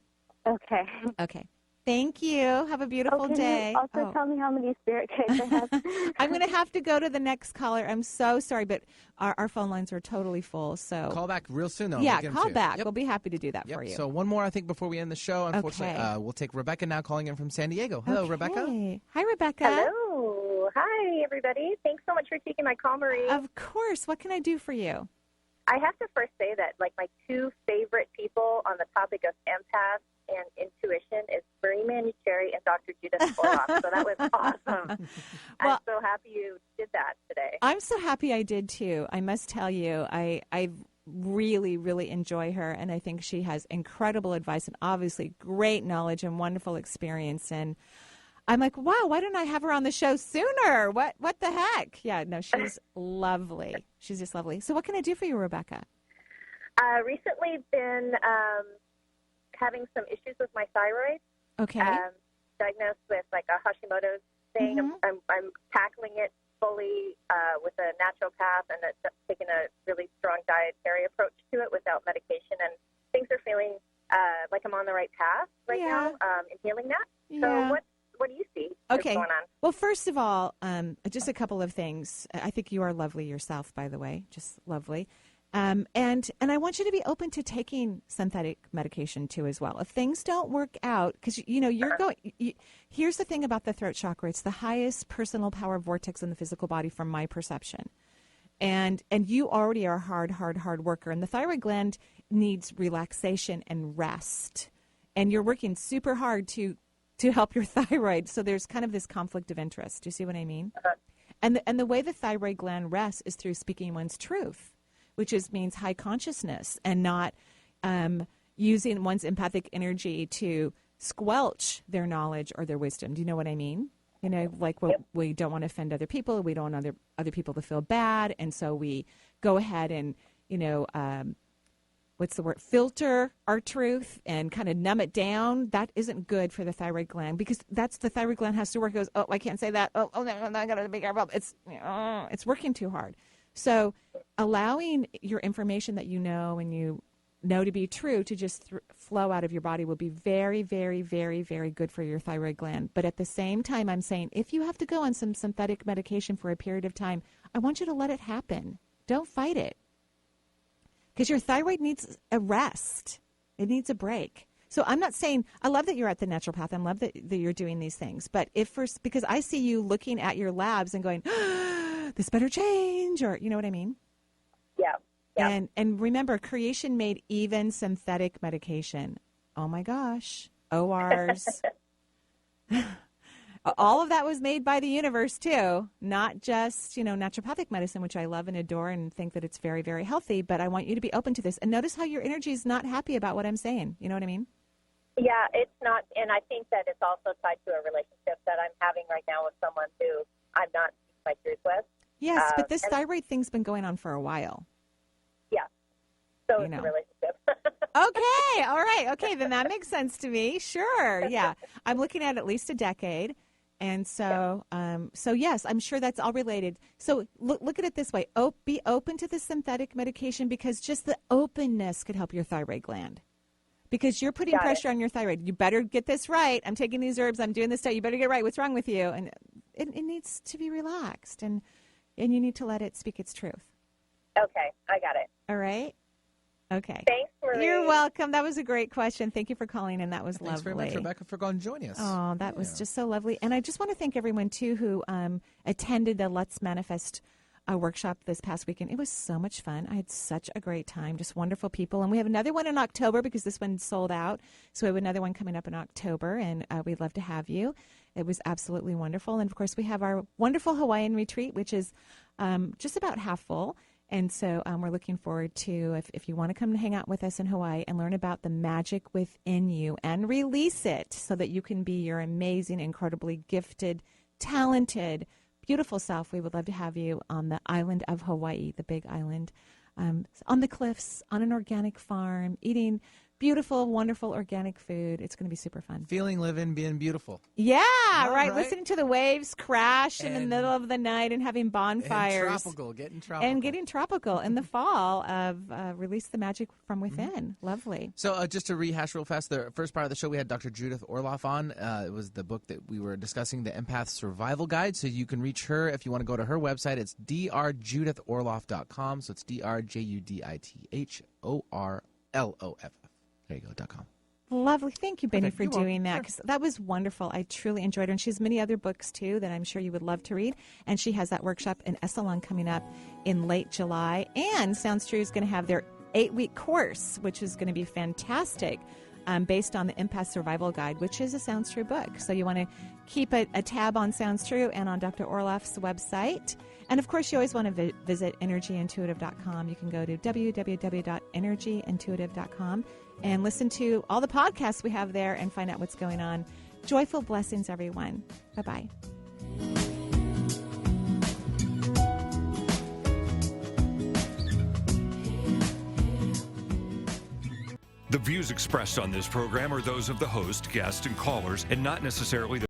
Okay. Okay. Thank you. Have a beautiful day. You also tell me how many spirit guides I have. I'm going to have to go to the next caller. I'm so sorry, but our phone lines are totally full. So call back real soon, though. Yeah, call back. Yep. We'll be happy to do that for you. So one more, I think, before we end the show. Unfortunately, we'll take Rebecca now calling in from San Diego. Hello, Rebecca. Hi, Rebecca. Hello. Hi, everybody. Thanks so much for taking my call, Marie. Of course. What can I do for you? I have to first say that, my two favorite people on the topic of empath and intuition is Marie Manuchehri and Dr. Judith Orloff. So that was awesome. I'm so happy you did that today. I'm so happy I did too. I must tell you, I really, really enjoy her, and I think she has incredible advice and obviously great knowledge and wonderful experience. And I'm like, wow, why didn't I have her on the show sooner? What the heck? Yeah, no, she's lovely. She's just lovely. So what can I do for you, Rebecca? Recently been having some issues with my thyroid. Okay. Diagnosed with a Hashimoto's thing. Mm-hmm. I'm tackling it fully with a naturopath and taking a really strong dietary approach to it without medication. And things are feeling like I'm on the right path now in healing that. Yeah. So what do you see is going on? Well, first of all, just a couple of things. I think you are lovely yourself, by the way, just lovely. And I want you to be open to taking synthetic medication too as well. If things don't work out, because you're going. Here's the thing about the throat chakra: it's the highest personal power vortex in the physical body, from my perception. And you already are a hard worker, and the thyroid gland needs relaxation and rest. And you're working super hard to help your thyroid. So there's kind of this conflict of interest. Do you see what I mean? And the way the thyroid gland rests is through speaking one's truth, which means high consciousness and not using one's empathic energy to squelch their knowledge or their wisdom. Do you know what I mean? We don't want to offend other people. We don't want other people to feel bad. And so we go ahead and, filter our truth and kind of numb it down. That isn't good for the thyroid gland, because that's the thyroid gland has to work. It goes, oh, I can't say that. No, I got to be careful. It's working too hard. So allowing your information that you know and you know to be true to just flow out of your body will be very, very, very, very good for your thyroid gland. But at the same time, I'm saying if you have to go on some synthetic medication for a period of time, I want you to let it happen. Don't fight it. Because your thyroid needs a rest. It needs a break. So I'm not saying, I love that you're at the naturopath. I love that you're doing these things. But because I see you looking at your labs and going, this better change, or you know what I mean? Yeah. And remember, creation made even synthetic medication. Oh my gosh. ORs. All of that was made by the universe too, not just, naturopathic medicine, which I love and adore and think that it's very, very healthy. But I want you to be open to this. And notice how your energy is not happy about what I'm saying. You know what I mean? Yeah, it's not. And I think that it's also tied to a relationship that I'm having right now with someone who I'm not speaking my truth with. Yes, but this thyroid thing's been going on for a while. Yeah. So it's a relationship. Okay. All right. Okay. Then that makes sense to me. Sure. Yeah. I'm looking at least a decade. And so, yes, I'm sure that's all related. So look at it this way. Be open to the synthetic medication, because just the openness could help your thyroid gland. Because you're putting pressure on your thyroid. You better get this right. I'm taking these herbs. I'm doing this stuff. You better get it right. What's wrong with you? And it needs to be relaxed. And you need to let it speak its truth. Okay. I got it. All right? Okay. Thanks, Marie. You're welcome. That was a great question. Thank you for calling in. That was Thanks lovely. very much, Rebecca, for going and joining us. Oh, that was just so lovely. And I just want to thank everyone, too, who attended the Let's Manifest workshop this past weekend. It was so much fun. I had such a great time, just wonderful people. And we have another one in October because this one sold out. So we have another one coming up in October, and we'd love to have you. It was absolutely wonderful. And, of course, we have our wonderful Hawaiian Retreat, which is just about half full. And so we're looking forward to, if you want to come and hang out with us in Hawaii and learn about the magic within you and release it so that you can be your amazing, incredibly gifted, talented, beautiful self, we would love to have you on the island of Hawaii, the big island, on the cliffs, on an organic farm, eating beautiful, wonderful organic food. It's going to be super fun. Feeling, living, being beautiful. Yeah, right. right. Listening to the waves crash in the middle of the night and having bonfires. And getting tropical in the fall of Release the Magic from Within. Lovely. So just to rehash real fast, the first part of the show, we had Dr. Judith Orloff on. It was the book that we were discussing, the Empath Survival Guide. So you can reach her if you want to go to her website. It's drjudithorloff.com. So it's drjudithorloff. There you go, .com. Lovely. Thank you, Benny, for You're doing welcome. that. 'Cause that was wonderful. I truly enjoyed her. And she has many other books, too, that I'm sure you would love to read. And she has that workshop in Esalen coming up in late July. And Sounds True is going to have their 8-week course, which is going to be fantastic, based on the Empath Survival Guide, which is a Sounds True book. So you want to keep a tab on Sounds True and on Dr. Orloff's website. And, of course, you always want to visit energyintuitive.com. You can go to www.energyintuitive.com and listen to all the podcasts we have there and find out what's going on. Joyful blessings, everyone. Bye-bye. The views expressed on this program are those of the host, guests, and callers, and not necessarily the